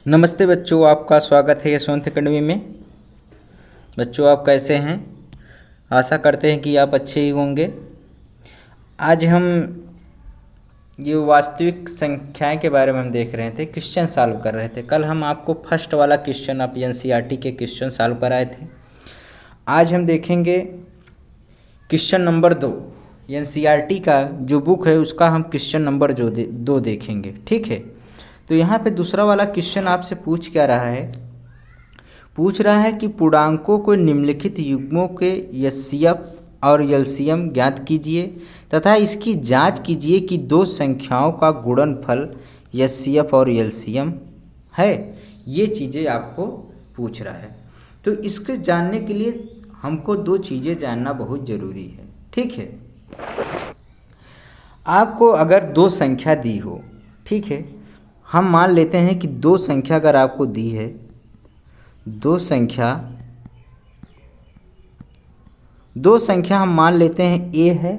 नमस्ते बच्चों, आपका स्वागत है यशवंत अकेडमी में। बच्चों, आप कैसे हैं? आशा करते हैं कि आप अच्छे ही होंगे। आज हम ये वास्तविक संख्याएं के बारे में हम देख रहे थे, क्वेश्चन सॉल्व कर रहे थे। कल हम आपको फर्स्ट वाला क्वेश्चन आप एनसीईआरटी के क्वेश्चन सॉल्व कराए थे। आज हम देखेंगे क्वेश्चन नंबर 2। एनसीईआरटी का जो बुक है उसका हम क्वेश्चन नंबर 2 देखेंगे, ठीक है। तो यहाँ पे दूसरा वाला क्वेश्चन आपसे पूछ क्या रहा है? पूछ रहा है कि पूर्णांकों को निम्नलिखित युग्मों के एचसीएफ और एलसीएम ज्ञात कीजिए तथा इसकी जांच कीजिए कि दो संख्याओं का गुणनफल एचसीएफ और एलसीएम है। ये चीज़ें आपको पूछ रहा है। तो इसके जानने के लिए हमको दो चीज़ें जानना बहुत ज़रूरी है, ठीक है। आपको अगर दो संख्या दी हो, ठीक है, हम मान लेते हैं कि दो संख्या अगर आपको दी है, दो संख्या हम मान लेते हैं ए है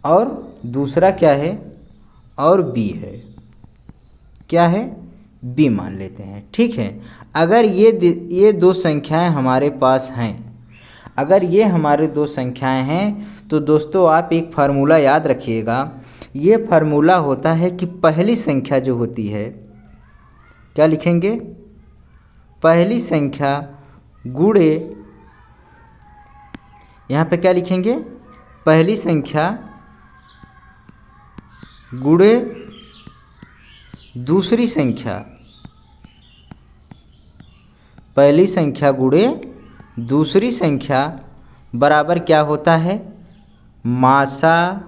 और दूसरा क्या है, और बी है। क्या है? बी मान लेते हैं, ठीक है। अगर ये दो संख्याएं हमारे पास हैं, अगर ये हमारे दो संख्याएं हैं तो दोस्तों आप एक फार्मूला याद रखिएगा। ये फार्मूला होता है कि पहली संख्या जो होती है, क्या लिखेंगे? पहली संख्या गुणे, यहाँ पे क्या लिखेंगे? पहली संख्या गुणे दूसरी संख्या। पहली संख्या गुणे दूसरी संख्या बराबर क्या होता है? मासा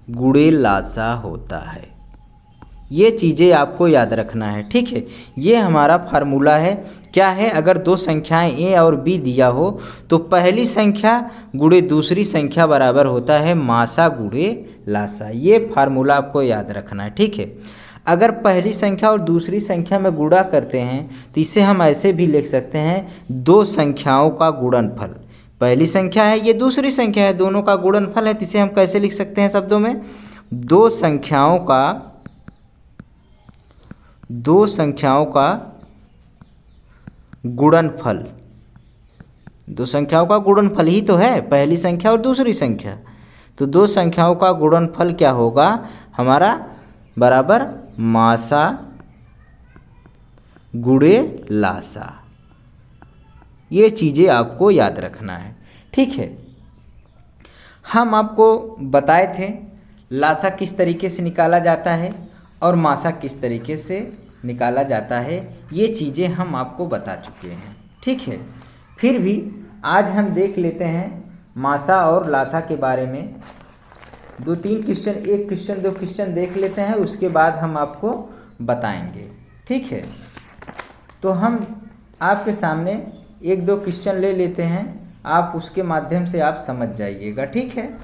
गुणे लासा होता है। ये चीज़ें आपको याद रखना है, ठीक है। ये हमारा फार्मूला है। क्या है? अगर दो संख्याएं ए और बी दिया हो तो पहली संख्या गुणे दूसरी संख्या बराबर होता है मासा गुणे लासा। ये फार्मूला आपको याद रखना है, ठीक है। अगर पहली संख्या और दूसरी संख्या में गुणा करते हैं तो इसे हम ऐसे भी लिख सकते हैं, दो संख्याओं का गुणनफल। पहली संख्या है, ये दूसरी संख्या है, दोनों का गुणनफल है, तो इसे हम कैसे लिख सकते हैं शब्दों में? दो संख्याओं का गुणनफल। दो संख्याओं का गुणनफल ही तो है पहली संख्या और दूसरी संख्या। तो दो संख्याओं का गुणनफल क्या होगा हमारा? बराबर मासा गुणे लासा। ये चीज़ें आपको याद रखना है, ठीक है। हम आपको बताए थे लासा किस तरीके से निकाला जाता है और मासा किस तरीके से निकाला जाता है। ये चीज़ें हम आपको बता चुके हैं, ठीक है। फिर भी आज हम देख लेते हैं मासा और लासा के बारे में। दो तीन क्वेश्चन, एक क्वेश्चन दो क्वेश्चन देख लेते हैं, उसके बाद हम आपको बताएंगे, ठीक है। तो हम आपके सामने एक दो क्वेश्चन ले लेते हैं, आप उसके माध्यम से आप समझ जाइएगा, ठीक है।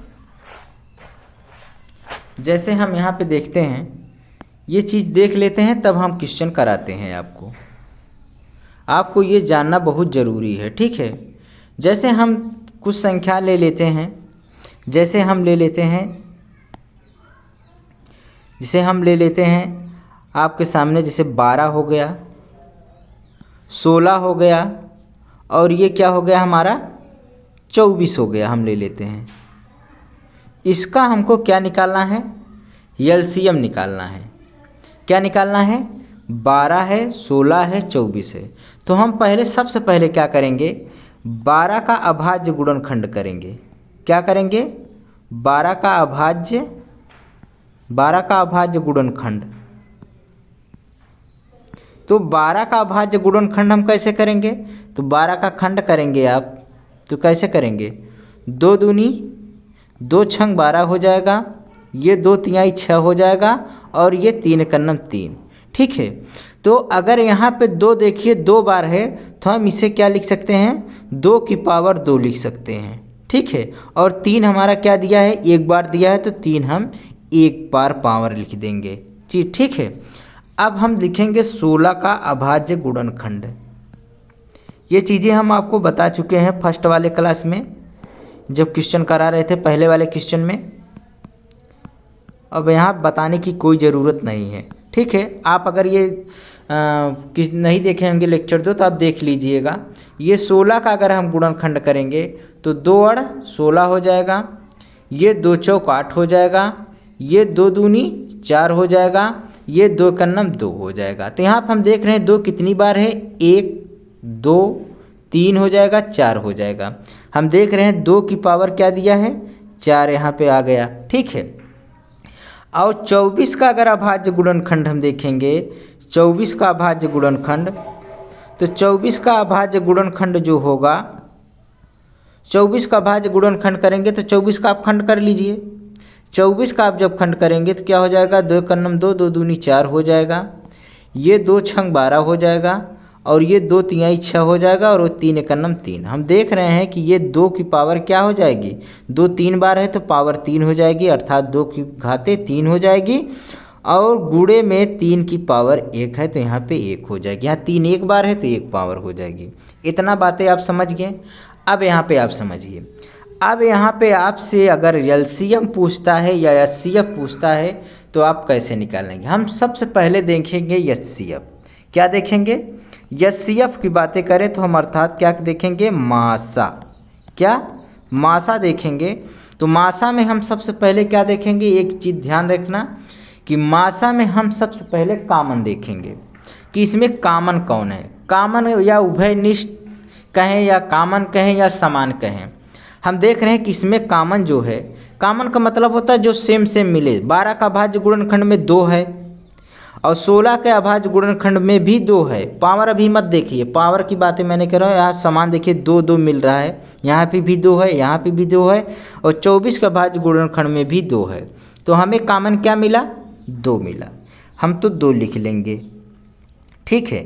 जैसे हम यहाँ पे देखते हैं, ये चीज़ देख लेते हैं तब हम क्वेश्चन कराते हैं आपको ये जानना बहुत ज़रूरी है, ठीक है। जैसे हम कुछ संख्या ले लेते हैं, जैसे हम ले लेते हैं आपके सामने, जैसे 12 हो गया, 16 हो गया और ये क्या हो गया हमारा? 24 हो गया। हम ले लेते हैं, इसका हमको क्या निकालना है? एलसीएम निकालना है। क्या निकालना है? 12 है, 16 है, 24 है। तो हम सबसे पहले क्या करेंगे? 12 का अभाज्य गुणनखंड करेंगे। क्या करेंगे? 12 का अभाज्य गुणनखंड। तो 12 का अभाज्य गुणनखंड हम कैसे करेंगे? तो 12 का खंड करेंगे आप, तो कैसे करेंगे? 2 दूनी 2 छंग 12 हो जाएगा, ये 2 तिहाई 6 हो जाएगा और ये 3 कन्नम 3, ठीक है। तो अगर यहाँ पे 2 देखिए 2 बार है तो हम इसे क्या लिख सकते हैं? 2 की पावर 2 लिख सकते हैं, ठीक है। और 3 हमारा क्या दिया है? एक बार दिया है, तो 3 हम एक बार पावर लिख देंगे जी, ठीक है। अब हम लिखेंगे 16 का अभाज्य गुणनखंड। ये चीज़ें हम आपको बता चुके हैं फर्स्ट वाले क्लास में, जब क्वेश्चन करा रहे थे पहले वाले क्वेश्चन में। अब यहाँ बताने की कोई ज़रूरत नहीं है, ठीक है, आप अगर ये नहीं देखे होंगे लेक्चर 2 तो आप देख लीजिएगा। ये 16 का अगर हम गुणनखंड करेंगे तो 2 अड़ 16 हो जाएगा, ये 2 चौक 8 हो जाएगा, ये 2 दूनी 4 हो जाएगा, ये 2 कन्नम 2 हो जाएगा। तो यहाँ पर हम देख रहे हैं 2 कितनी बार है, 1 2 3 हो जाएगा, 4 हो जाएगा। हम देख रहे हैं 2 की पावर क्या दिया है, 4 यहाँ पे आ गया। ठीक है, और 24 का अगर अभाज्य गुणनखंड हम देखेंगे, 24 का अभाज्य गुणनखंड, तो 24 का अभाज्य गुणनखंड जो होगा, 24 का अभाज्य गुणनखंड करेंगे तो 24 का आप खंड कर लीजिए। 24 का आप जब खंड करेंगे तो क्या हो जाएगा, 2 कन्नम 2, 2 दूनी 4 हो जाएगा, ये 2 छंग 12 हो जाएगा, और ये 2 तिहाई 6 हो जाएगा, और 3 एकन्नम 3। हम देख रहे हैं कि ये 2 की पावर क्या हो जाएगी, 2 3 बार है तो पावर 3 हो जाएगी, अर्थात 2 की घाते 3 हो जाएगी, और गुणे में 3 की पावर 1 है तो यहाँ पे 1 हो जाएगी। यहाँ 3 एक बार है तो 1 पावर हो जाएगी। इतना बातें आप समझ गए। अब यहाँ पे आप समझिए, अब यहाँ पे आपसे अगर एलसीएम पूछता है या एचसीएफ पूछता है तो आप कैसे निकालेंगे। हम सबसे पहले देखेंगे एचसीएफ। क्या देखेंगे, एचसीएफ की बातें करें तो हम अर्थात क्या देखेंगे, मासा। क्या, मासा देखेंगे। तो मासा में हम सबसे पहले क्या देखेंगे, एक चीज़ ध्यान रखना कि मासा में हम सबसे पहले कॉमन देखेंगे कि इसमें कॉमन कौन है। कॉमन या उभयनिष्ठ कहें या कॉमन कहें या समान कहें, हम देख रहे हैं कि इसमें कॉमन जो है, कॉमन का मतलब होता है जो सेम सेम मिले। 12 का अभाज्य गुणनखंड में 2 है, और 16 के अभाज्य गुणनखंड में भी 2 है। पावर अभी मत देखिए, पावर की बातें मैंने कह रहा हूँ। यहाँ समान देखिए 2 2 मिल रहा है, यहाँ पे भी 2 है, यहाँ पे भी 2 है, और 24 के अभाज्य गुणनखंड में भी 2 है। तो हमें कॉमन क्या मिला, 2 मिला। हम तो 2 लिख लेंगे। ठीक है,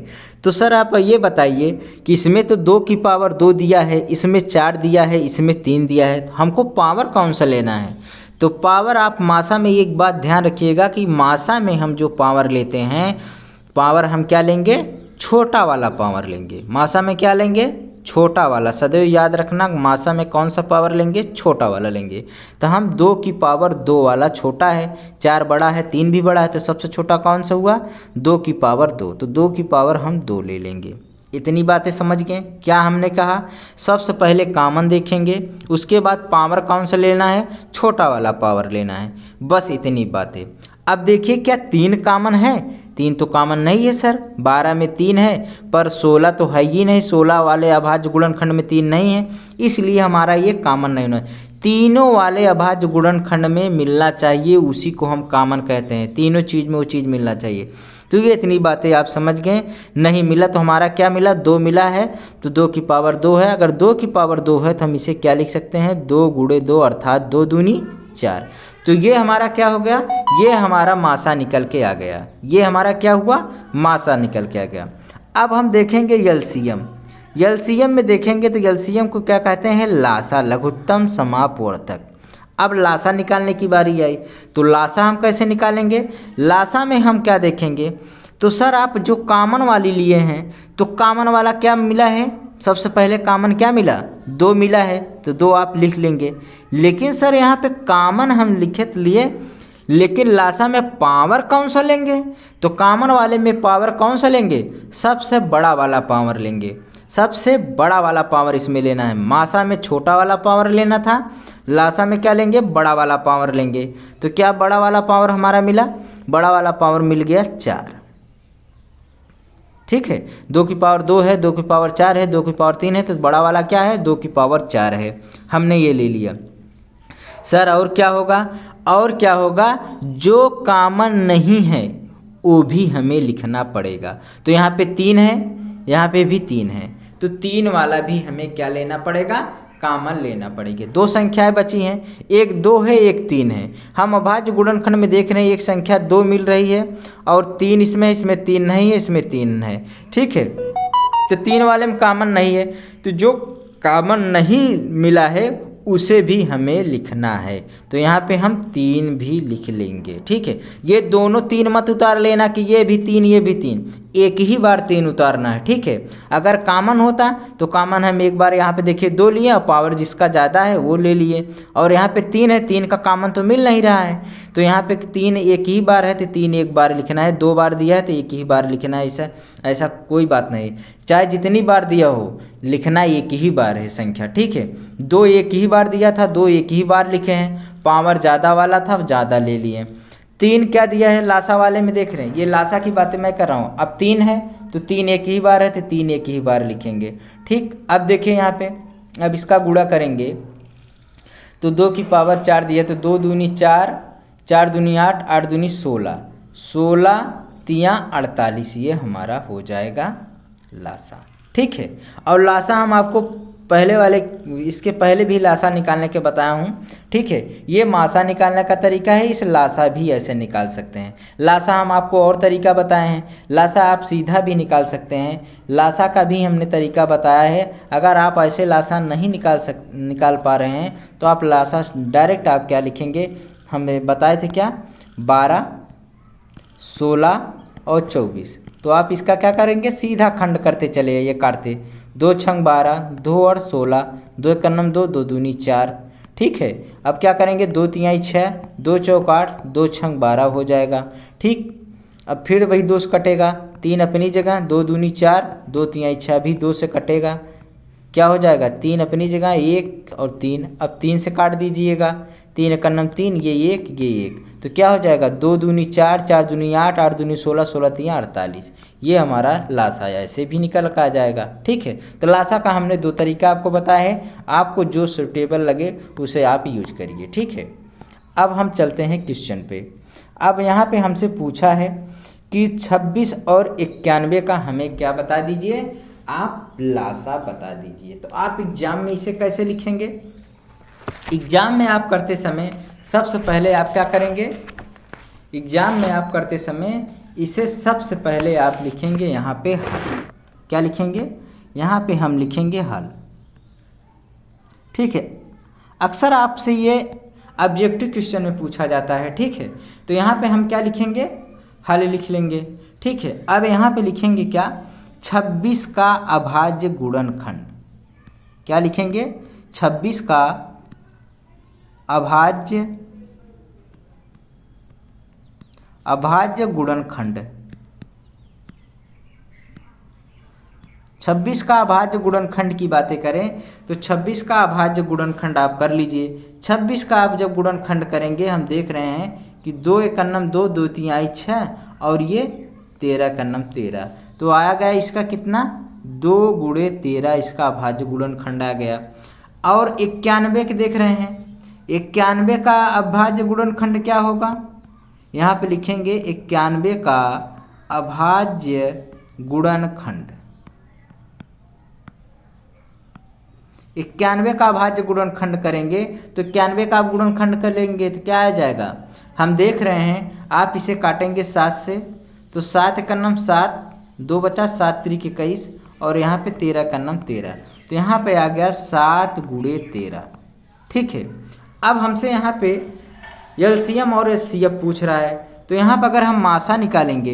तो सर आप ये बताइए कि इसमें तो 2 की पावर 2 दिया है, इसमें 4 दिया है, इसमें 3 दिया है, तो हमको पावर कौन सा लेना है। तो पावर आप मासा में एक बात ध्यान रखिएगा कि मासा में हम जो पावर लेते हैं, पावर हम क्या लेंगे, छोटा वाला पावर लेंगे। मासा में क्या लेंगे, छोटा वाला। सदैव याद रखना, मासा में कौन सा पावर लेंगे, छोटा वाला लेंगे। तो हम 2 की पावर 2 वाला छोटा है, 4 बड़ा है, 3 भी बड़ा है, तो सबसे छोटा कौन सा हुआ, 2 की पावर 2। तो 2 की पावर हम 2 ले लेंगे। इतनी बातें समझ गए। क्या हमने कहा, सबसे पहले कॉमन देखेंगे, उसके बाद पावर कौन सा लेना है, छोटा वाला पावर लेना है। बस इतनी बातें। अब देखिए क्या 3 कॉमन है, 3 तो कॉमन नहीं है सर। 12 में 3 है, पर 16 तो है ही नहीं, 16 वाले अभाज्य गुणनखंड में 3 नहीं है, इसलिए हमारा ये कॉमन नहीं है। तीनों वाले अभाज्य गुणनखंड में मिलना चाहिए, उसी को हम कॉमन कहते हैं। तीनों चीज़ में वो चीज़ मिलना चाहिए। तो ये इतनी बातें आप समझ गए। नहीं मिला तो हमारा क्या मिला, 2 मिला है, तो 2 की पावर 2 है। अगर 2 की पावर 2 है तो हम इसे क्या लिख सकते हैं, 2 गुणे 2 अर्थात 2 दूनी 4। तो ये हमारा क्या हो गया, ये हमारा मासा निकल के आ गया। ये हमारा क्या हुआ, मासा निकल के आ गया। अब हम देखेंगे एलसीएम। एलसीएम में देखेंगे तो एलसीएम को क्या कहते हैं, लासा, लघुत्तम समापवर्तक। अब लासा निकालने की बारी आई, तो लासा हम कैसे निकालेंगे। लासा में हम क्या देखेंगे, तो सर आप जो कॉमन वाली लिए हैं, तो कॉमन वाला क्या मिला है, सबसे पहले कॉमन क्या मिला, 2 मिला है, तो 2 आप लिख लेंगे। लेकिन सर यहाँ पे कॉमन हम लिखे लिए, लेकिन लासा में पावर कौन सा लेंगे, तो कॉमन वाले में पावर कौन सा लेंगे, सबसे बड़ा वाला पावर लेंगे। सबसे बड़ा वाला पावर इसमें लेना है। मासा में छोटा वाला पावर लेना था, लासा में क्या लेंगे, बड़ा वाला पावर लेंगे। तो क्या बड़ा वाला पावर हमारा मिला, बड़ा वाला पावर मिल गया 4। ठीक है, 2 की पावर 2 है, 2 की पावर 4 है, 2 की पावर 3 है, तो बड़ा वाला क्या है, 2 की पावर 4 है। हमने ये ले लिया। सर और क्या होगा, और क्या होगा, जो कॉमन नहीं है वो भी हमें लिखना पड़ेगा। तो यहाँ पे 3 है, यहाँ पे भी 3 है, तो 3 वाला भी हमें क्या लेना पड़ेगा, कॉमन लेना पड़ेगा। 2 संख्याएं बची हैं, एक 2 है, एक 3 है। हम अभाज्य गुणनखंड में देख रहे हैं एक संख्या 2 मिल रही है और 3 इसमें 3 नहीं है, इसमें 3 है। ठीक है, तो 3 वाले में कॉमन नहीं है, तो जो कॉमन नहीं मिला है उसे भी हमें लिखना है। तो यहाँ पे हम 3 भी लिख लेंगे। ठीक है, ये दोनों 3 मत उतार लेना कि ये भी 3 ये भी 3, एक ही बार 3 उतारना है। ठीक है, अगर कॉमन होता तो कॉमन हम एक बार यहाँ पे देखिए 2 लिए और पावर जिसका ज़्यादा है वो ले लिए, और यहाँ पे 3 है, 3 का कॉमन तो मिल नहीं रहा है, तो यहाँ पे 3 एक ही बार है तो 3 एक बार लिखना है, 2 बार दिया है तो एक ही बार लिखना है। ऐसा ऐसा कोई बात नहीं, चाहे जितनी बार दिया हो लिखना एक ही बार है संख्या। ठीक है, 2 एक ही बार दिया था, 2 एक ही बार लिखे हैं, पावर ज़्यादा वाला था ज़्यादा ले लिए। 3 क्या दिया है लासा वाले में देख रहे हैं, ये लासा की बातें मैं कर रहा हूँ। अब 3 है तो 3 एक ही बार है तो 3 एक ही बार लिखेंगे। ठीक, अब देखिए यहाँ पे अब इसका गुणा करेंगे तो 2 की पावर 4 दिया तो 2 दूनी 4, 4 दूनी 8, 8 दूनी 16, 16 तियाँ 48, ये हमारा हो जाएगा लासा। ठीक है, और लासा हम आपको पहले वाले इसके पहले भी लासा निकालने के बताया हूँ। ठीक है, ये मासा निकालने का तरीका है, इस लासा भी ऐसे निकाल सकते हैं। लासा हम आपको और तरीका बताए हैं, लासा आप सीधा भी निकाल सकते हैं, लासा का भी हमने तरीका बताया है। अगर आप ऐसे लासा नहीं निकाल पा रहे हैं तो आप लासा डायरेक्ट आप क्या लिखेंगे, हमें बताए थे क्या, 12, 16 और 24, तो आप इसका क्या करेंगे, सीधा खंड करते चले, ये काटते 2 छंग 12, 2 और 16, 2 एक नम 2, 2 दूनी 4। ठीक है, अब क्या करेंगे, 2 तिहाई 6, 2 चौक 8, 2 छंग 12 हो जाएगा। ठीक, अब फिर वही 2 से कटेगा, 3 अपनी जगह, 2 दूनी 4, 2 तिहाई 6 भी 2 से कटेगा, क्या हो जाएगा, 3 अपनी जगह, 1 और 3, अब 3 से काट दीजिएगा, 3 एक नम 3, ये 1 ये 1, तो क्या हो जाएगा, 2 दूनी 4, 4 दूनी 8, 8 दूनी 16, 16 तियाँ 48, ये हमारा लासा ऐसे भी निकल कर आ जाएगा। ठीक है, तो लासा का हमने 2 तरीका आपको बताया है, आपको जो सूटेबल लगे उसे आप यूज करिए। ठीक है, अब हम चलते हैं क्वेश्चन पे। अब यहाँ पे हमसे पूछा है कि 26 और 91 का हमें क्या बता दीजिए, आप लासा बता दीजिए। तो आप एग्जाम में इसे कैसे लिखेंगे, एग्जाम में आप करते समय सबसे पहले आप क्या करेंगे, एग्जाम में आप करते समय इसे सबसे पहले आप लिखेंगे यहाँ पे हल। क्या लिखेंगे, यहाँ पे हम लिखेंगे हल। ठीक है, अक्सर आपसे ये ऑब्जेक्टिव क्वेश्चन में पूछा जाता है। ठीक है, तो यहाँ पे हम क्या लिखेंगे, हल लिख लेंगे। ठीक है, अब यहाँ पे लिखेंगे क्या, 26 का अभाज्य गुणनखंड। क्या लिखेंगे, 26 का अभाज्य गुणनखंड। 26 का अभाज्य गुणनखंड की बातें करें तो 26 का अभाज्य गुणनखंड आप कर लीजिए। 26 का आप जब गुणनखंड करेंगे, हम देख रहे हैं कि 2 एक नम 2, 2 तिहाई 6 और ये 13 का नम 13, तो आया गया इसका कितना, 2 गुणे 13, इसका अभाज्य गुणनखंड आ गया। और 91 के देख रहे हैं, 91 का अभाज्य गुणनखंड क्या होगा, यहाँ पे लिखेंगे 91 का अभाज्य गुणनखंड। 91 का अभाज्य गुणनखंड करेंगे तो 91 का आप गुणनखंड कर लेंगे तो क्या आ जाएगा, हम देख रहे हैं, आप इसे काटेंगे 7 से, तो 7 का नम 7, 2 बचा 7 त्रिक 21, और यहाँ पे 13 का नम 13, तो यहाँ पे आ गया 7 गुणे 13। ठीक है, अब हमसे यहाँ पे एलसीएम और एचसीएफ पूछ रहा है, तो यहाँ पर अगर हम मासा निकालेंगे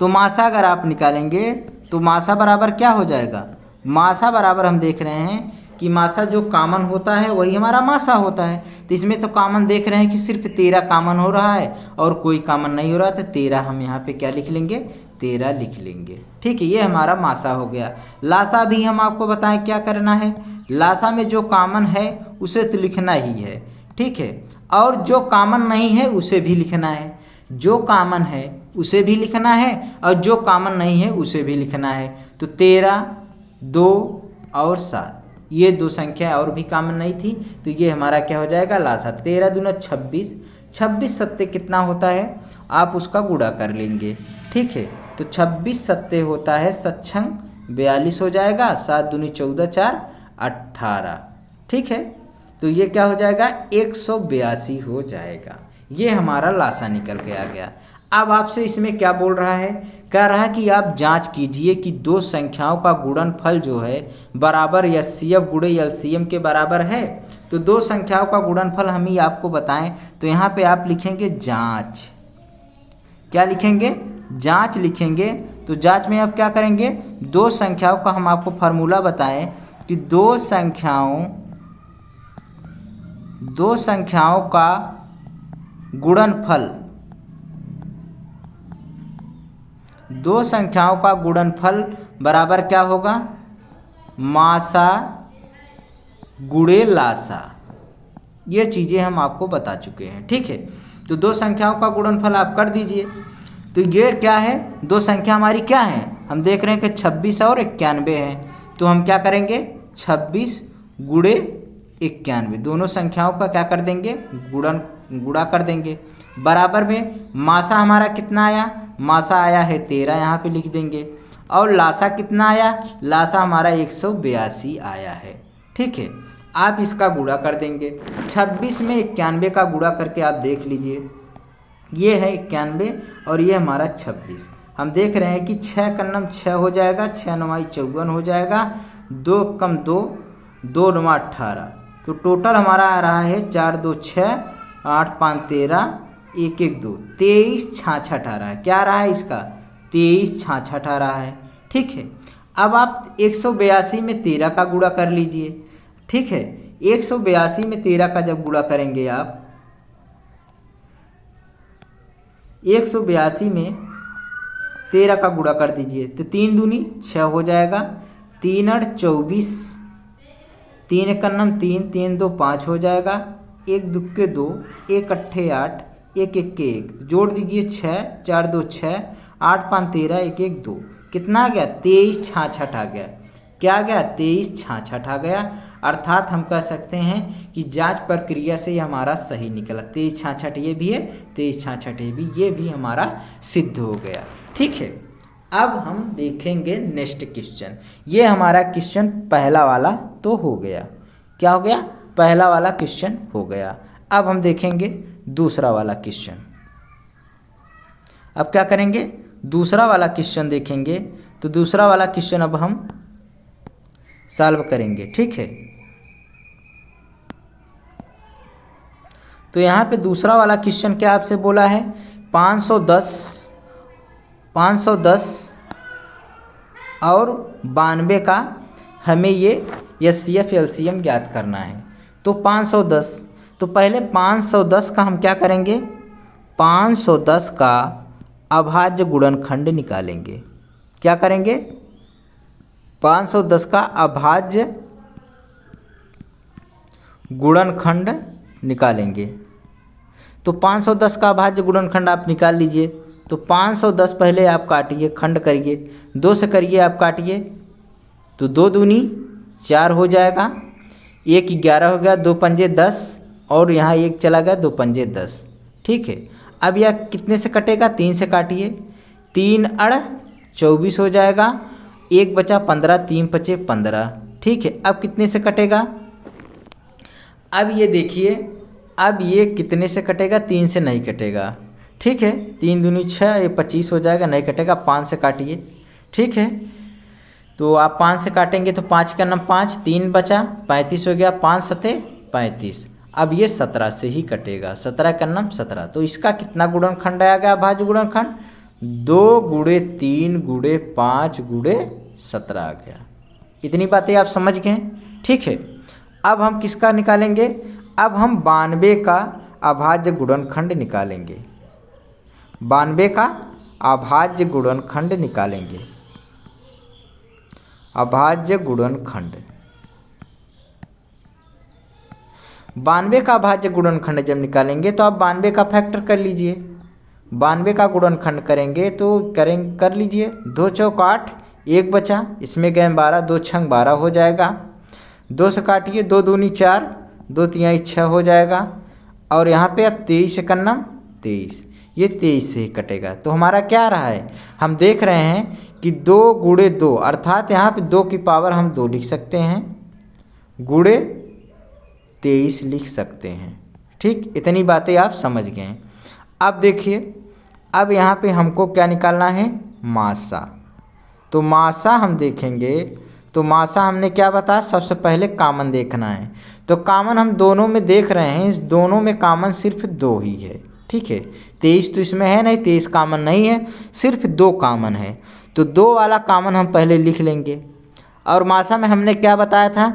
तो मासा अगर आप निकालेंगे तो मासा बराबर क्या हो जाएगा, मासा बराबर हम देख रहे हैं कि मासा जो कॉमन होता है वही हमारा मासा होता है। तो इसमें तो कॉमन देख रहे हैं कि सिर्फ 13 कॉमन हो रहा है और कोई कॉमन नहीं हो रहा, तो 13 हम यहाँ पे क्या लिख लेंगे, 13 लिख लेंगे। ठीक है, ये हमारा मासा हो गया। लासा भी हम आपको बताएं क्या करना है, लासा में जो कॉमन है उसे तो लिखना ही है। ठीक है, और जो कॉमन नहीं है उसे भी लिखना है, जो कॉमन है उसे भी लिखना है और जो कॉमन नहीं है उसे भी लिखना है। तो 13, 2 और 7, ये 2 संख्या और भी कॉमन नहीं थी, तो ये हमारा क्या हो जाएगा, लासा। 13 दूना 26, 26 सत्ते कितना होता है, आप उसका गुणा कर लेंगे। ठीक है, तो 26 सत्ते होता है 7 छंग 42 हो जाएगा, 7 दूनी 14, 4 18। ठीक है, तो ये क्या हो जाएगा, 182 हो जाएगा। ये हमारा लासा निकल के आ गया। अब आपसे इसमें क्या बोल रहा है, कह रहा है कि आप जांच कीजिए कि दो संख्याओं का गुणनफल जो है बराबर एचसीएफ गुणे एलसीएम के बराबर है। तो दो संख्याओं का गुणनफल हम ही आपको बताएं, तो यहाँ पे आप लिखेंगे जांच। क्या लिखेंगे, जांच लिखेंगे। तो जांच में आप क्या करेंगे, दो संख्याओं का हम आपको फार्मूला बताएं कि दो संख्याओं का गुणनफल, दो संख्याओं का गुणनफल बराबर क्या होगा, मासा गुणे लासा। ये चीज़ें हम आपको बता चुके हैं, ठीक है। तो दो संख्याओं का गुणनफल आप कर दीजिए। तो ये क्या है, दो संख्या हमारी क्या है, हम देख रहे हैं कि 26 और 91 है। तो हम क्या करेंगे, 26 गुणे 91, दोनों संख्याओं का क्या कर देंगे, गुणा कर देंगे। बराबर में मासा हमारा कितना आया, मासा आया है 13, यहाँ पे लिख देंगे। और लासा कितना आया, लासा हमारा 182 आया है, ठीक है। आप इसका गुणा कर देंगे, 26 में 91 का गुणा करके आप देख लीजिए, ये है 91 और ये हमारा 26। हम देख रहे हैं कि 6 का नम 6 हो जाएगा, 6 9 54 हो जाएगा, 2 कम 2, 2 9 18। तो टोटल हमारा आ रहा है 4 2 6, 8 5 13, 1 1 2, 23 66 आ रहा है। क्या रहा है इसका, 23 66 आ रहा है, ठीक है। अब आप 182 में 13 का गुणा कर लीजिए, ठीक है। 182 में 13 का जब गुणा करेंगे आप, 182 में 13 का गुणा कर दीजिए, तो 3 दूनी 6 हो जाएगा, 3 8 24, 3 1 नम 3, 3 2 5 हो जाएगा, 1 2 के 2, 1 8 8, 1 1 के 1, जोड़ दीजिए 6, 4 2 6, 8 5 13, 1 1 2, कितना आ गया, 23 66 आ गया। क्या आ गया, 23 66 आ गया। अर्थात हम कह सकते हैं कि जांच प्रक्रिया से ये हमारा सही निकला। 23 66 ये भी है, 23 66 ये भी हमारा सिद्ध हो गया, ठीक है। अब हम देखेंगे नेक्स्ट क्वेश्चन। ये हमारा क्वेश्चन पहला वाला तो हो गया, क्या हो गया, पहला वाला क्वेश्चन हो गया। अब हम देखेंगे दूसरा वाला क्वेश्चन। अब क्या करेंगे, दूसरा वाला क्वेश्चन देखेंगे। तो दूसरा वाला क्वेश्चन अब हम सॉल्व करेंगे, ठीक है। तो यहाँ पे दूसरा वाला क्वेश्चन क्या आपसे बोला है, 510 और 92 का हमें ये एचसीएफ एलसीएम ज्ञात करना है। तो 510, तो पहले 510 का हम क्या करेंगे, 510 का अभाज्य गुणनखंड निकालेंगे। क्या करेंगे, 510 का अभाज्य गुणनखंड निकालेंगे। तो 510 का अभाज्य गुणनखंड आप निकाल लीजिए। तो 510 पहले आप काटिए, खंड करिए, 2 से करिए आप काटिए, तो 2 दूनी 4 हो जाएगा, 1 11 हो गया, 2 पंजे 10 और यहाँ 1 चला गया, 2 पंजे 10, ठीक है। अब यह कितने से कटेगा, 3 से काटिए, 3 अड़ 24 हो जाएगा, 1 बचा 15, 3 पचे 15, ठीक है। अब कितने से कटेगा, अब ये देखिए, अब ये कितने से कटेगा, 3 से नहीं कटेगा, ठीक है। 3 दूनी 6, ये 25 हो जाएगा, नहीं कटेगा, 5 से काटिए, ठीक है। तो आप 5 से काटेंगे तो 5 का नम 5, 3 बचा 35 हो गया, 5 सते 35। अब ये 17 से ही कटेगा, 17 का नम 17। तो इसका कितना गुणनखंड आ गया, भाज्य गुणनखंड, 2 गुणे 3 गुणे 5 गुणे 17 आ गया। इतनी बातें आप समझ गए, ठीक है। अब हम किसका निकालेंगे, अब हम 92 का अभाज्य गुणनखंड निकालेंगे। 92 का अभाज्य गुणनखंड निकालेंगे, अभाज्य गुणनखंड। 92 का अभाज्य गुणनखंड जब निकालेंगे तो आप 92 का फैक्टर कर लीजिए। 92 का गुणनखंड करेंगे तो कर लीजिए, 2 चौक 8, 1 बचा, इसमें गए 12, 2 छंग 12 हो जाएगा, 2 से काटिए, 2 दूनी 4, 2 तिहाई 6 हो जाएगा, और यहाँ पे अब 23 से करना 23, ये 23 से ही कटेगा। तो हमारा क्या रहा है, हम देख रहे हैं कि 2 गुणे 2, अर्थात यहाँ पे 2 की पावर हम 2 लिख सकते हैं, गुणे 23 लिख सकते हैं, ठीक। इतनी बातें आप समझ गए। अब देखिए, अब यहाँ पे हमको क्या निकालना है, मासा। तो मासा हम देखेंगे तो मासा हमने क्या बताया, सबसे पहले कॉमन देखना है। तो कॉमन हम दोनों में देख रहे हैं, इस दोनों में कॉमन सिर्फ 2 ही है। ठीक है, 23 तो इसमें है नहीं, 23 कॉमन नहीं है, सिर्फ 2 कॉमन है। तो 2 वाला कॉमन हम पहले लिख लेंगे। और मासा में हमने क्या बताया था,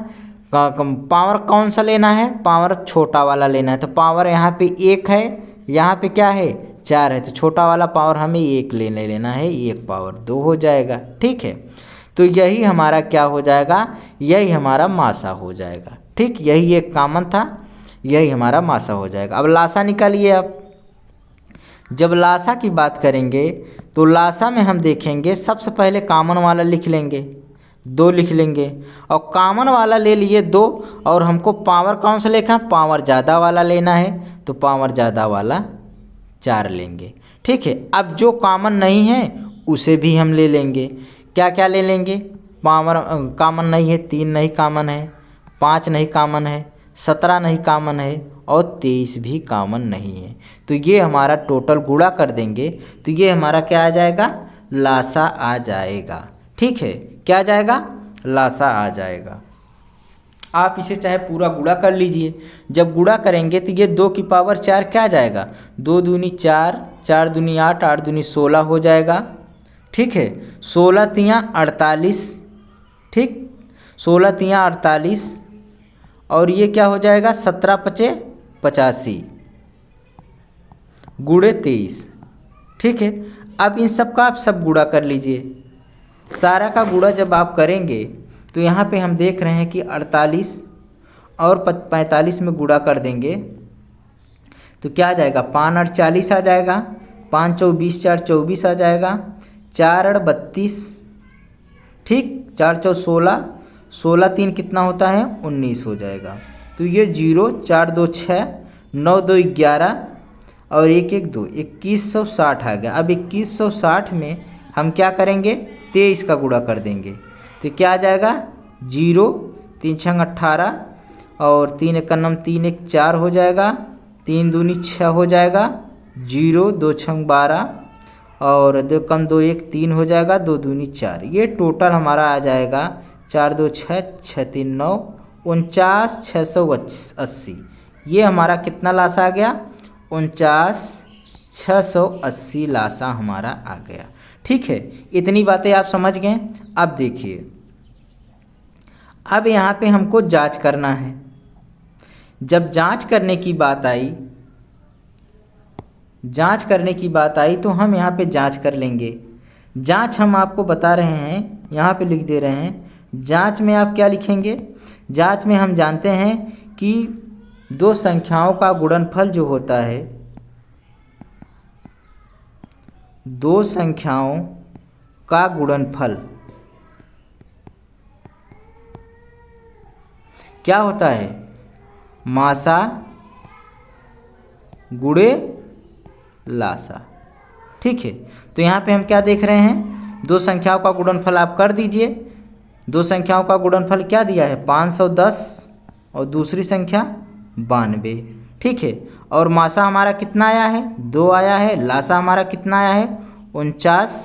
पावर कौन सा लेना है, पावर छोटा वाला लेना है। तो पावर यहाँ पे 1 है, यहाँ पे क्या है 4 है, तो छोटा वाला पावर हमें 1 लेना है, 1 पावर 2 हो जाएगा। ठीक है, तो यही हमारा क्या हो जाएगा, यही हमारा मासा हो जाएगा। ठीक, यही एक कॉमन था, यही हमारा मासा हो जाएगा। अब लासा निकालिए आप। जब लासा की बात करेंगे तो लासा में हम देखेंगे सबसे पहले कॉमन वाला लिख लेंगे, 2 लिख लेंगे। और कॉमन वाला ले लिए 2, और हमको पावर कौन सा लेना है, पावर ज़्यादा वाला लेना है, तो पावर ज़्यादा वाला 4 लेंगे। ठीक है, अब जो कॉमन नहीं है उसे भी हम ले लेंगे। क्या क्या ले लेंगे, पावर कॉमन नहीं है, 3 नहीं कॉमन है, 5 नहीं कॉमन है, 17 नहीं कॉमन है, और 23 भी कॉमन नहीं है। तो ये हमारा टोटल गुणा कर देंगे तो ये हमारा क्या आ जाएगा, लासा आ जाएगा। ठीक है, क्या आ जाएगा, लासा आ जाएगा। आप इसे चाहे पूरा गुणा कर लीजिए। जब गुणा करेंगे तो ये 2 की पावर 4 क्या आ जाएगा, 2 दूनी 4, 4 दूनी 8, 8 दूनी 16 हो जाएगा। ठीक है, 16 तियाँ 48, ठीक, 16 तियाँ 48, और ये क्या हो जाएगा 17 पचे 85 गुणे 23। ठीक है, अब इन सब का आप सब गुणा कर लीजिए। सारा का गुणा जब आप करेंगे तो यहाँ पे हम देख रहे हैं कि 48 और 45 में गुणा कर देंगे तो क्या आ जाएगा, 5 8 40 आ जाएगा, 5 चौ 20, 4 24 आ जाएगा, 4 8 32, ठीक, 4 चौ 16, 16 3 कितना होता है 19 हो जाएगा। तो ये 0, 4 2 6, 9 2 11, और 1 1 2, 2160 आ गया। अब 2160 में हम क्या करेंगे, 23 का गुणा कर देंगे तो क्या आ जाएगा, 0 3 छंग 18, और 3 1 9 3 1 4 हो जाएगा, 3 दूनी 6 हो जाएगा, 0 2 छंग 12, और 2 कम 2 1 3 हो जाएगा, 2 दूनी 4। ये टोटल हमारा आ जाएगा 4 2 6, 6 3 9, 49 680। ये हमारा कितना लासा आ गया, 49 680 लासा हमारा आ गया। ठीक है, इतनी बातें आप समझ गए। अब देखिए, अब यहाँ पे हमको जांच करना है। जब जांच करने की बात आई, जांच करने की बात आई तो हम यहाँ पे जांच कर लेंगे। जांच हम आपको बता रहे हैं, यहाँ पे लिख दे रहे हैं। जांच में आप क्या लिखेंगे, जांच में हम जानते हैं कि 2 संख्याओं का गुणनफल जो होता है, 2 संख्याओं का गुणनफल क्या होता है, मासा गुणे लासा। ठीक है, तो यहाँ पे हम क्या देख रहे हैं, 2 संख्याओं का गुणनफल आप कर दीजिए। 2 संख्याओं का गुणनफल क्या दिया है, 510 और दूसरी संख्या 92। ठीक है, और मासा हमारा कितना आया है, 2 आया है। लासा हमारा कितना आया है, 49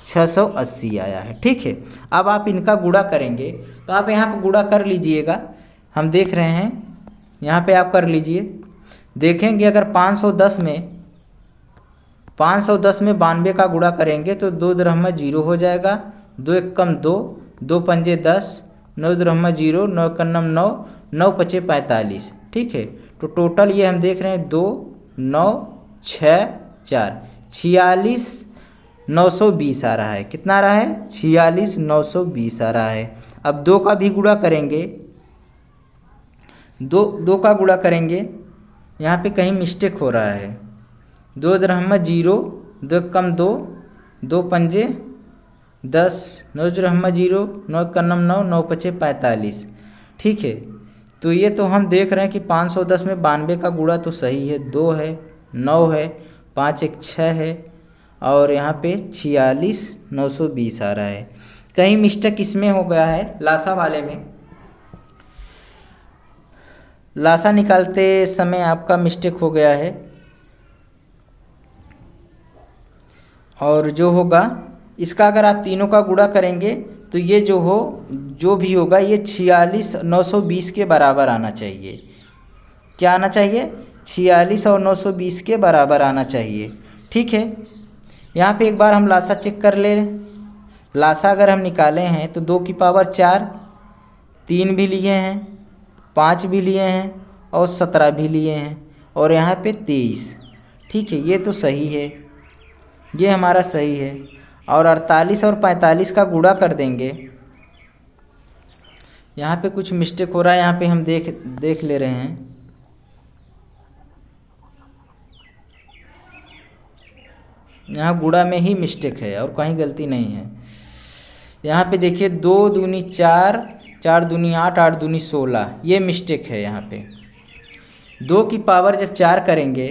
680 आया है। ठीक है, अब आप इनका गुणा करेंगे तो आप यहाँ पे गुणा कर लीजिएगा। हम देख रहे हैं, यहाँ पे आप कर लीजिए। देखेंगे अगर 510 में 92 का गुणा करेंगे तो 2 दरहमा 0 हो जाएगा, 2 1 कम 2, 2 पंजे 10, 9 दरहमा 0, 9 कन्नम 9, 9 पचे 45। ठीक है, तो टोटल ये हम देख रहे हैं 2 9 6 4 46 920 आ रहा है। कितना आ रहा है, 46 920 आ रहा है। अब 2 का भी गुणा करेंगे, 2 का गुणा करेंगे, यहाँ पे कहीं मिस्टेक हो रहा है। 2 दरहमा 0, 2 कम 2, 2 पंजे 10, 9 दरहमा 0, 9 कन्नम 9, 9 पचे 45। ठीक है, तो ये तो हम देख रहे हैं कि 510 में 92 का गुणा तो सही है, 2 है, 9 है, 5 1 6 है, और यहाँ पे 46 920 आ रहा है। कहीं मिस्टेक इसमें हो गया है, लासा वाले में। लासा निकालते समय आपका मिस्टेक हो गया है। और जो होगा इसका अगर आप तीनों का गुणा करेंगे तो ये जो भी होगा ये 46,920 के बराबर आना चाहिए। क्या आना चाहिए? 46 और 920 के बराबर आना चाहिए। ठीक है, यहाँ पे एक बार हम लासा चेक कर ले। लासा अगर हम निकाले हैं तो 2 की पावर 4, 3 भी लिए हैं, 5 भी लिए हैं और 17 भी लिए हैं और यहाँ पे 23। ठीक है, ये तो सही है, ये हमारा सही है। और 48 और 45 का गुणा कर देंगे। यहाँ पे कुछ मिस्टेक हो रहा है, यहाँ पे हम देख ले रहे हैं। यहाँ गुणा में ही मिस्टेक है और कहीं गलती नहीं है। यहाँ पे देखिए 2 दूनी 4, 4 दूनी 8, 8 दूनी 16, ये मिस्टेक है। यहाँ पे 2 की पावर जब 4 करेंगे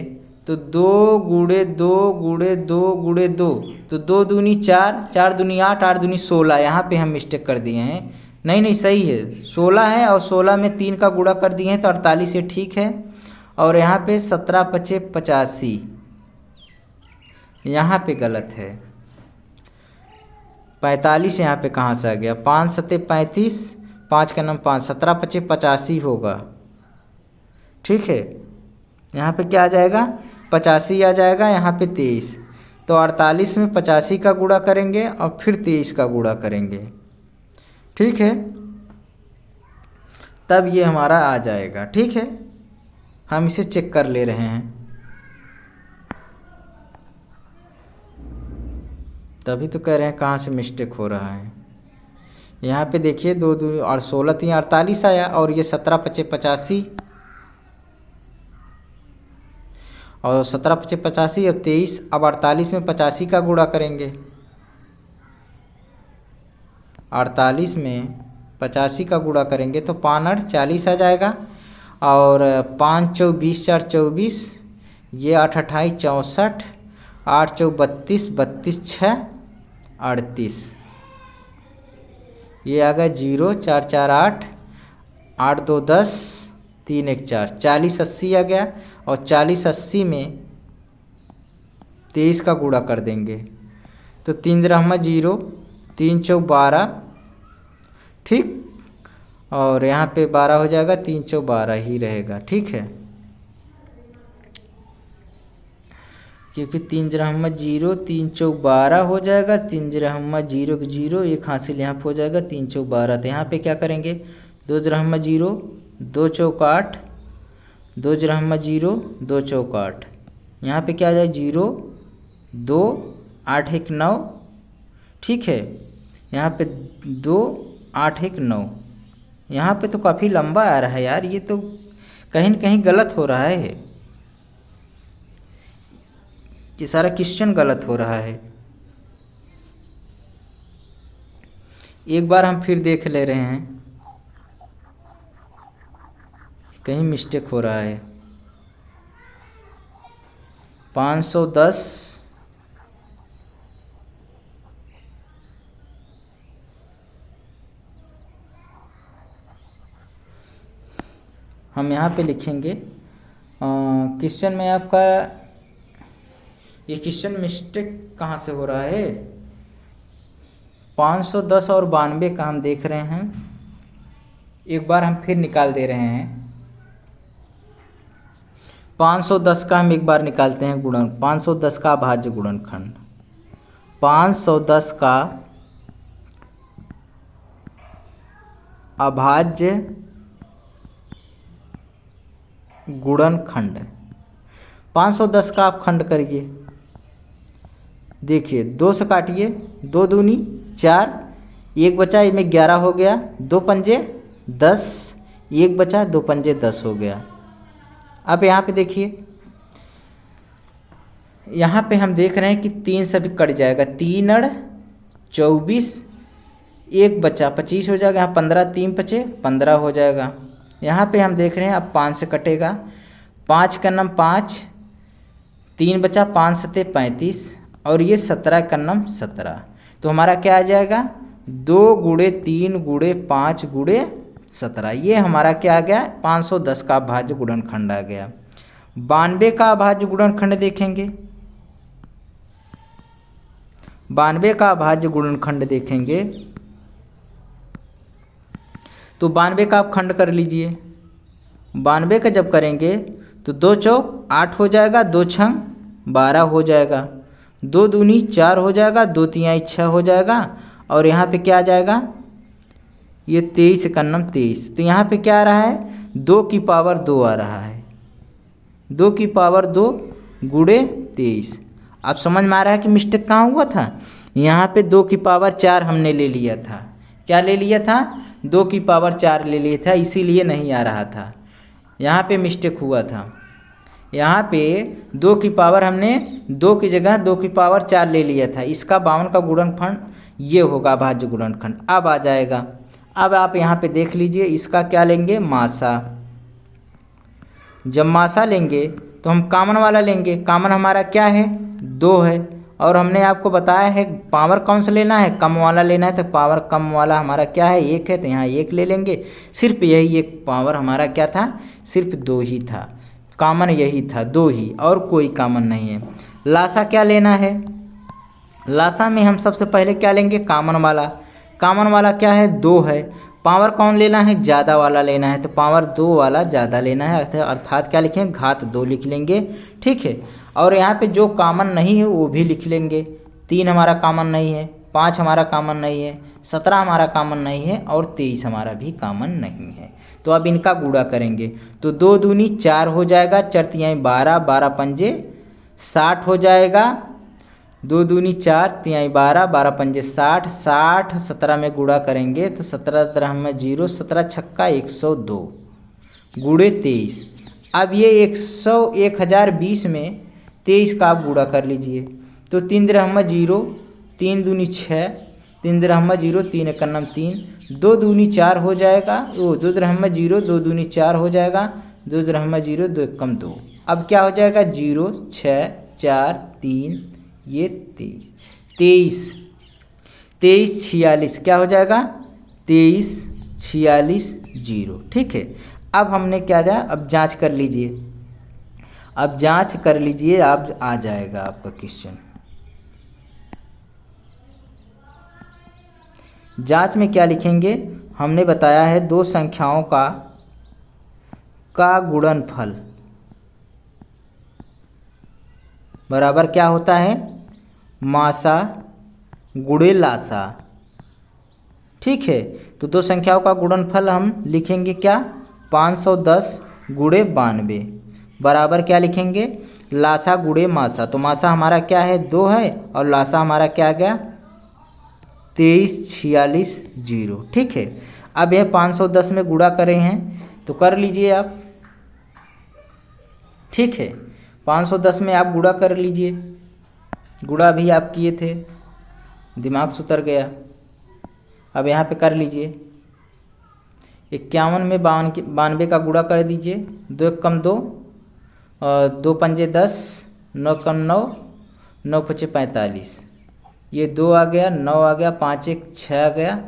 तो 2 गुणे 2 गुणे 2 गुणे 2, तो 2 दूनी 4, 4 दूनी 8, 8 दूनी 16, यहाँ पे हम मिस्टेक कर दिए हैं। नहीं सही है, 16 है और 16 में 3 का गुणा कर दिए हैं तो 48 से ठीक है। और यहाँ पे 17 पचे 85, यहाँ पे गलत है। 45 यहाँ पे कहाँ से आ गया? 5 सते 35, 5 का नाम 5, 17 पचे 85 होगा। ठीक है, यहाँ पे क्या आ जाएगा? 85 आ जाएगा। यहाँ पे 23, तो 48 में 85 का गुणा करेंगे और फिर 23 का गुणा करेंगे। ठीक है, तब ये हमारा आ जाएगा। ठीक है, हम इसे चेक कर ले रहे हैं, तभी तो कह रहे हैं कहाँ से मिस्टेक हो रहा है। यहाँ पे देखिए 2 2 और 16 3 48 आया और ये 17 पचे 85 और 17 पचे 85 और 23। अब 48 में 85 का गुणा करेंगे। 48 में 85 का गुणा करेंगे तो 5 40 आ जाएगा और 5 चौ 20 4 24, ये 8 28 64, 8 चौ 32 32 6 38, ये आ गया 0 4 4 8, 8 2 10, 3 1 4, 40 80 आ गया और 40 80 में 23 का गुणा कर देंगे तो 3 रहमा 0, 3 चौ 12। ठीक, और यहाँ पे 12 हो जाएगा, 3 चौ 12 ही रहेगा। ठीक है, क्योंकि 3 रहमा 0, 3 चौ 12 हो जाएगा। 3 रहमा 0 0, एक हासिल यहाँ पे हो जाएगा, 3 चौ 12। तो यहाँ पे क्या करेंगे? 2 रहमा 0, 2 चौक 8, 2 रहमा 0, 2 चौक 8, यहाँ पे क्या आ जाए? 0 2 8 1 9। ठीक है, यहाँ पे 2 8 1 9, यहाँ पे तो काफ़ी लंबा आ रहा है यार, ये तो कहीं न कहीं गलत हो रहा है, ये सारा क्वेश्चन गलत हो रहा है। एक बार हम फिर देख ले रहे हैं, कहीं मिस्टेक हो रहा है। 510 हम यहाँ पे लिखेंगे। क्वेश्चन में आपका ये क्वेश्चन मिस्टेक कहाँ से हो रहा है? 510 और 92 का हम देख रहे हैं, एक बार हम फिर निकाल दे रहे हैं। 510 का हम एक बार निकालते हैं गुणन, 510 का अभाज्य गुणनखंड। 510 का अभाज्य गुणनखंड, 510 का आप खंड करिए। देखिए 2 से काटिए, 2 दूनी 4, 1 बचा, इसमें 11 हो गया, 2 पंजे 10, 1 बचा, 2 पंजे 10 हो गया। अब यहाँ पे देखिए, यहाँ पे हम देख रहे हैं कि 3 से भी कट जाएगा, 3 अड़ 24, 1 बचा 25 हो जाएगा, यहाँ 15 3 पचे 15 हो जाएगा। यहाँ पे हम देख रहे हैं अब 5 से कटेगा, 5 का नम 5, 3 बचा, 5 सते 35 और ये 17 का नम 17, तो हमारा क्या आ जाएगा? 2 गुणे 3 गुणे 5 गुणे 17, ये हमारा क्या आ गया? 510 का अभाज्य गुणनखंड आ गया। 92 का अभाज्य गुणनखंड देखेंगे, 92 का अभाज्य गुणनखंड देखेंगे तो 92 का आप खंड कर लीजिए। 92 का जब करेंगे तो 2 चौक 8 हो जाएगा, 2 छंग 12 हो जाएगा, 2 दूनी 4 हो जाएगा, 2 तिहाई 6 हो जाएगा, और यहाँ पे क्या आ जाएगा, ये 23 का नम 23। तो यहाँ पे क्या आ रहा है, 2 की पावर 2 आ रहा है, 2 की पावर 2 गुणे 23। आप समझ में आ रहा है कि मिस्टेक कहाँ हुआ था, यहाँ पे 2 की पावर 4 हमने ले लिया था। क्या ले लिया था, 2 की पावर 4 ले लिया था, इसीलिए नहीं आ रहा था, यहाँ पे मिस्टेक हुआ था। यहाँ पे 2 की पावर हमने 2 की जगह 2 की पावर 4 ले लिया था। इसका 52 का गुणनखंड ये होगा अभाज्य गुणनखंड। अब आ जाएगा, अब आप यहाँ पे देख लीजिए, इसका क्या लेंगे, मासा। जब मासा लेंगे तो हम कामन वाला लेंगे। कामन हमारा क्या है, 2 है, और हमने आपको बताया है पावर कौन सा लेना है, कम वाला लेना है। तो पावर कम वाला हमारा क्या है, 1 है, तो यहाँ 1 ले लेंगे। सिर्फ यही एक पावर हमारा क्या था, सिर्फ 2 ही था, कामन यही था, 2 ही, और कोई कामन नहीं है। लासा क्या लेना है, लासा में हम सबसे पहले क्या लेंगे, कामन वाला। कामन वाला क्या है, 2 है। पावर कौन लेना है, ज़्यादा वाला लेना है, तो पावर 2 वाला ज़्यादा लेना है, अर्थात क्या लिखेंगे, घात 2 लिख लेंगे। ठीक है, और यहाँ पे जो कामन नहीं है वो भी लिख लेंगे। 3 हमारा कामन नहीं है, 5 हमारा कामन नहीं है, 17 हमारा कामन नहीं है, और 23 हमारा भी कामन नहीं है। तो अब इनका गुणा करेंगे तो 2 दूनी 4 हो जाएगा, 4 तिहाई 12, 12 पंजे 60 हो जाएगा, 2 दूनी 4 तिहाई 12, 12 पंजे 60, 60 17 में गुणा करेंगे तो 17 तरह में 0, 17 छक्का 102 गुणे 23। अब ये 1020 में 23 का आप गुणा कर लीजिए तो 3 दरहम 0, 3 दूनी 6, 3 दरहम 0, 3 एक नम 3, 2 दूनी 4 हो जाएगा, 2 दरहम 0, 2 दूनी 4 हो जाएगा, 2 दरहम 0, 2 एकम 2। अब क्या हो जाएगा, 0 6 4 3, ये 23 23 46 क्या हो जाएगा, 23 46 0। ठीक है, अब हमने क्या जाए, अब जांच कर लीजिए, अब जांच कर लीजिए, अब आ जाएगा आपका क्वेश्चन। जांच में क्या लिखेंगे, हमने बताया है 2 संख्याओं का गुणनफल बराबर क्या होता है, मासा गुणे लासा। ठीक है, तो 2 संख्याओं का गुणनफल हम लिखेंगे क्या, 510 गुणे 92 बराबर क्या लिखेंगे, लासा गुणे मासा। तो मासा हमारा क्या है, 2 है, और लासा हमारा क्या आ गया, 23 46 0। ठीक है, अब यह 510 में गुणा कर रहे हैं तो कर लीजिए आप। ठीक है, 510 में आप गुणा कर लीजिए, गुणा भी आप किए थे, दिमाग से उतर गया। अब यहाँ पे कर लीजिए, 51 में 92 का गुणा कर दीजिए, 2 एकम 2, और 2 पंजे 10, 9 कम 9, 9 पचे 45, ये 2 आ गया, 9 आ गया, 5 एक 6 आ गया,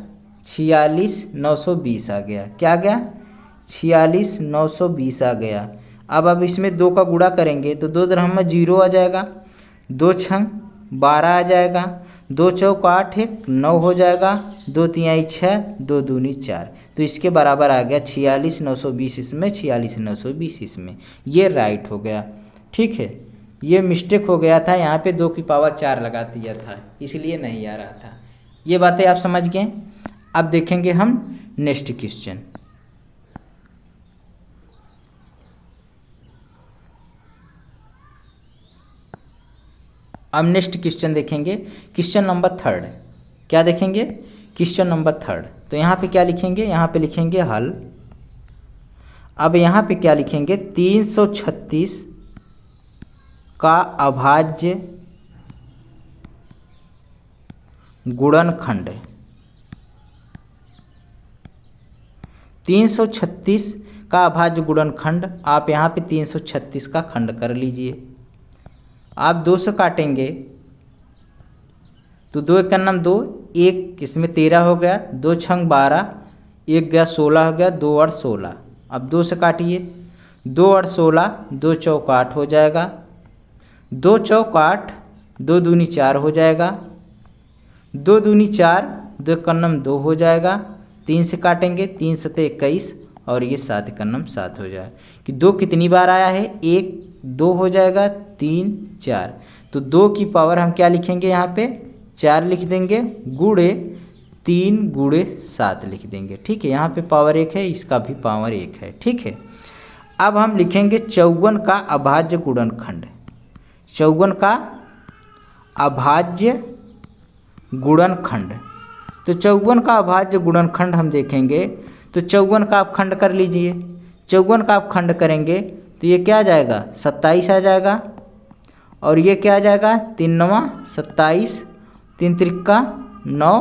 46 920 आ गया। क्या आ गया, 46 920 आ गया। अब इसमें 2 का गुणा करेंगे तो 2 दरहम 0 आ जाएगा, 2 छंग 12 आ जाएगा, 2 चौक 8 एक 9 हो जाएगा, 2 तिहाई 6, 2 दूनी 4, तो इसके बराबर आ गया 46 920 इसमें, 46 920 इसमें। ये राइट हो गया। ठीक है, ये मिस्टेक हो गया था, यहाँ पे 2 की पावर 4 लगा दिया था, इसलिए नहीं आ रहा था। ये बातें आप समझ गए। अब देखेंगे हम नेक्स्ट क्वेश्चन। अब नेक्स्ट क्वेश्चन देखेंगे, क्वेश्चन नंबर 3। क्या देखेंगे, क्वेश्चन नंबर 3। तो यहाँ पे क्या लिखेंगे, यहाँ पे लिखेंगे हल। अब यहाँ पे क्या लिखेंगे, 336 का अभाज्य गुणनखंड। 336 का अभाज्य गुणनखंड, आप यहाँ पे 336 का खंड कर लीजिए। आप 2 से काटेंगे तो 2 एक नम 2, 1 इसमें 13 हो गया, 2 छंग 12, 1 गया 16 हो गया, 2 और 16। अब 2 से काटिए, 2 और 16, 2 चौक 8 हो जाएगा, 2 चौक 8, 2 दूनी 4 हो जाएगा, 2 दूनी 4, 2 कन्नम 2 हो जाएगा, 3 से काटेंगे, 3 सते 21 और ये 7 कन्नम 7 हो जाए कि 2 कितनी बार आया है, 1 2 हो जाएगा, 3 4। तो 2 की पावर हम क्या लिखेंगे यहाँ पे 4 लिख देंगे, गुणे 3 गुणे 7 लिख देंगे। ठीक है, यहाँ पे पावर 1 है, इसका भी पावर 1 है। ठीक है, अब हम लिखेंगे 54 का अभाज्य गुणनखंड। 54 का अभाज्य गुणनखंड, तो 54 का अभाज्य गुणनखंड हम देखेंगे तो 54 का आप खंड कर लीजिए। 54 का आप खंड करेंगे तो ये क्या आ जाएगा 27 आ जाएगा, और ये क्या आ जाएगा 3 9 27, 3 त्रिका 9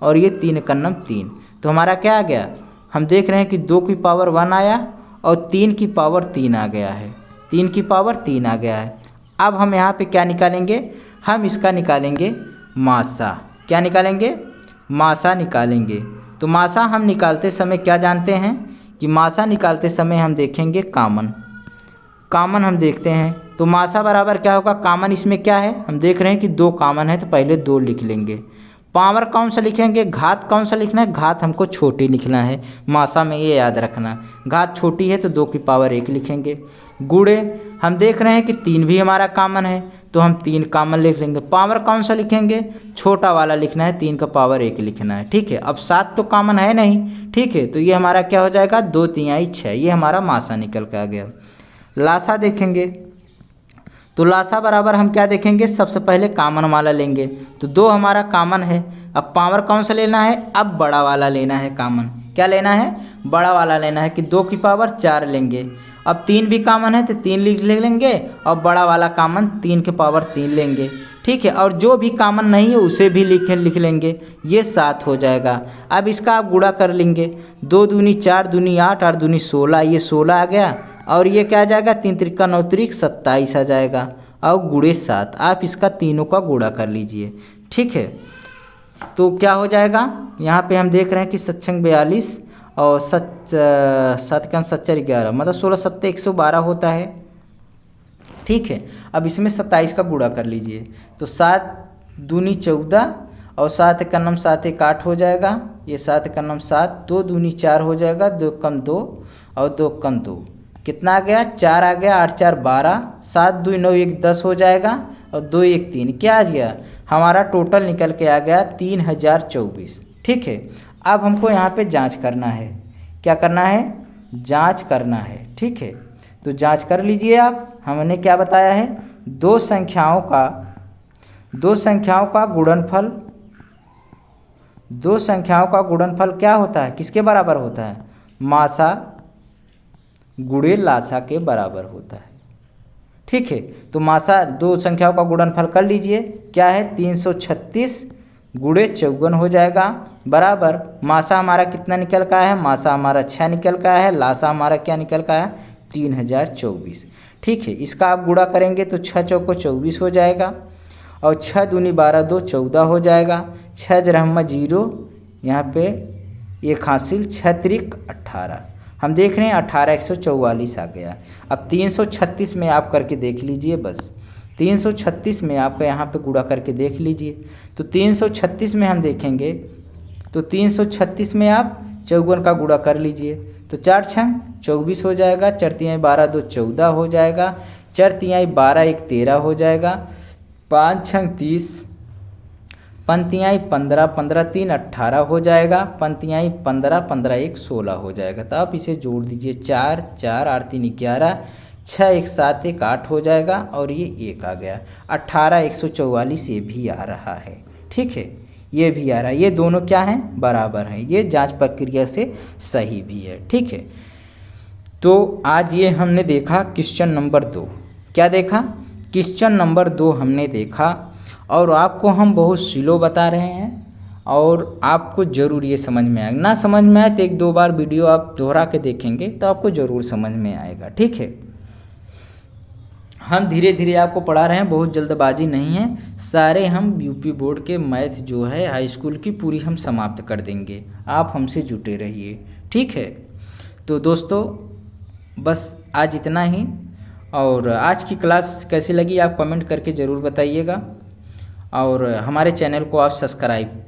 और ये 3 कन्नम 3। तो हमारा क्या आ गया, हम देख रहे हैं कि 2 की पावर 1 आया और 3 की पावर 3 आ गया है, 3 की पावर 3 आ गया है। अब हम यहाँ पे क्या निकालेंगे, हम इसका निकालेंगे मासा। क्या निकालेंगे, मासा निकालेंगे। तो मासा हम निकालते समय क्या जानते हैं कि मासा निकालते समय हम देखेंगे कामन हम देखते हैं। तो मासा बराबर क्या होगा, कामन इसमें क्या है, हम देख रहे हैं कि 2 कामन है तो पहले 2 लिख लेंगे। पावर कौन सा लिखेंगे, घात कौन सा लिखना है, घात हमको छोटी लिखना है मासा में, ये याद रखना। घात छोटी है तो 2 की पावर 1 लिखेंगे। गुणे हम देख रहे हैं कि 3 भी हमारा कामन है तो हम 3 कामन लिख लेंगे। पावर कौन सा लिखेंगे, छोटा वाला लिखना है, 3 का पावर 1 लिखना है। ठीक है, अब 7 तो कामन है नहीं। ठीक है, तो ये हमारा क्या हो जाएगा 2 तिहाई 6, ये हमारा मासा निकल के आ गया। लासा देखेंगे तो लासा बराबर हम क्या देखेंगे, सबसे पहले कामन वाला लेंगे। तो 2 हमारा कामन है, अब पावर कौन सा लेना है, अब बड़ा वाला लेना है। कामन क्या लेना है, बड़ा वाला लेना है कि 2 की पावर 4 लेंगे। अब 3 भी कामन है तो 3 लिख लेंगे और बड़ा वाला कामन 3 के पावर 3 लेंगे। ठीक है, और जो भी कामन नहीं है उसे भी लिख लेंगे, ये 7 हो जाएगा। अब इसका आप गुणा कर लेंगे, 2 दूनी 4 दूनी 8 8 दूनी 16, ये 16 आ गया और ये क्या आ जाएगा 3 त्रिका 9 त्रिक 27 आ जाएगा और गुणे 7। आप इसका तीनों का गुणा कर लीजिए। ठीक है, तो क्या हो जाएगा, यहाँ पे हम देख रहे हैं कि 7 42 और 7 कम 7 11, मतलब 16 7 112 होता है। ठीक है, अब इसमें 27 का गुणा कर लीजिए, तो 7 दूनी 14 और 7 का नम 7 1 8 हो जाएगा, ये 7 का नम 7, 2 दूनी 4 हो जाएगा, 2 कम 2 और 2 कम 2, कितना आ गया 4 आ गया, 8 4 12, 7 2 9 1 10 हो जाएगा और 2 1 3, क्या आ गया हमारा टोटल निकल के आ गया 3024। ठीक है, अब हमको यहाँ पे जांच करना है, क्या करना है, जांच करना है। ठीक है, तो जांच कर लीजिए आप। हमने क्या बताया है, दो संख्याओं का गुणनफल, 2 संख्याओं का गुणनफल क्या होता है, किसके बराबर होता है, मासा गुणे लासा के बराबर होता है। ठीक है, तो मासा 2 संख्याओं का गुणनफल कर लीजिए, क्या है 336 गुणे 54 हो जाएगा, बराबर मासा हमारा कितना निकल का है, मासा हमारा 6 निकल का है, लासा हमारा क्या निकल का है 3024। ठीक है, इसका आप गुणा करेंगे तो 6 चौको 24 हो जाएगा और 6 दूनी 12 2 14 हो जाएगा, 6 जरहमा 0, यहाँ पे 1 हासिल, 6 त्रिक 18, हम देख रहे हैं 18 144 आ गया। अब 336 में आप करके देख लीजिए, बस 336 में आपका यहाँ पे गुणा करके देख लीजिए। तो 336 में हम देखेंगे तो 336 में आप 54 का गुणा कर लीजिए, तो 4 छंग 24 हो जाएगा, 4 तिहाई 12 2 14 हो जाएगा, 4 तिहाई 12 1 13 हो जाएगा, 5 छंग 30, पंतियाई 15 15 3 18 हो जाएगा, पंतियाई 15 15 1 16 हो जाएगा। तो आप इसे जोड़ दीजिए, 4 4 8 3 11, 6 1 7 1 8 हो जाएगा और ये 1 आ गया, 18 144 ये भी आ रहा है। ठीक है, ये भी आ रहा है, ये दोनों क्या हैं बराबर हैं, ये जांच प्रक्रिया से सही भी है। ठीक है, तो आज ये हमने देखा क्वेश्चन नंबर 2, क्या देखा, क्वेश्चन नंबर 2 हमने देखा और आपको हम बहुत स्लो बता रहे हैं और आपको ज़रूर ये समझ में आएगा। ना समझ में आए तो 1-2 बार वीडियो आप दोहरा के देखेंगे तो आपको ज़रूर समझ में आएगा। ठीक है, हम धीरे धीरे आपको पढ़ा रहे हैं, बहुत जल्दबाजी नहीं है। सारे हम यूपी बोर्ड के मैथ जो है हाई स्कूल की पूरी हम समाप्त कर देंगे, आप हमसे जुटे रहिए। ठीक है, तो दोस्तों बस आज इतना ही, और आज की क्लास कैसी लगी आप कमेंट करके ज़रूर बताइएगा। और हमारे चैनल को आप सब्सक्राइब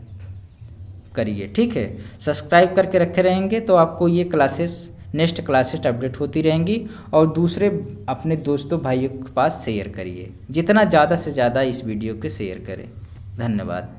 करिए, ठीक है। सब्सक्राइब करके रखे रहेंगे तो आपको ये क्लासेस, नेक्स्ट क्लासेस अपडेट होती रहेंगी। और दूसरे अपने दोस्तों भाइयों के पास शेयर करिए, जितना ज़्यादा से ज़्यादा इस वीडियो को शेयर करें। धन्यवाद।